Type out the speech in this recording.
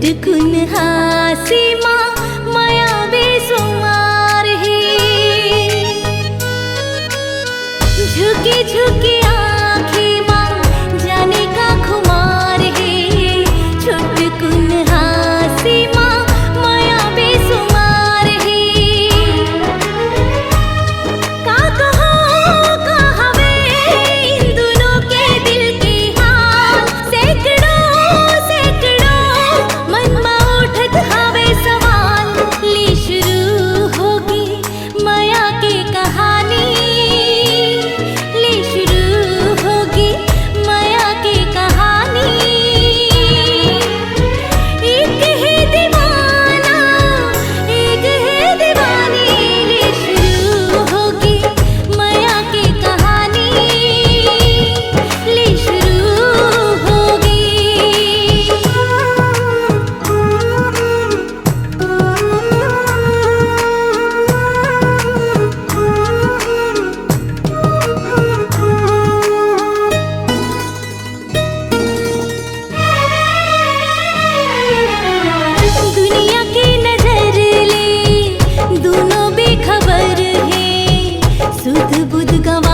छुटकुन हासी माँ माया बेसुमार है। झुकी झुकी आँखें माँ जाने का खुमार है। छुटकुन हासी माँ माया बेसुमार है। का कहो कहाँ वे इन दोनों के दिल के हाल। सैकड़ों सैकड़ों मन में उठत हवे सवाल। ले शुरू होगी माया की कहानी। ले शुरू होगी माया की कहानी। एक है दीवाना एक है दीवानी। ले शुरू होगी माया की कहानी। ले शुरू होगी। दुनिया की नजर ले दोनों बेखबर है। सुध बुध गवा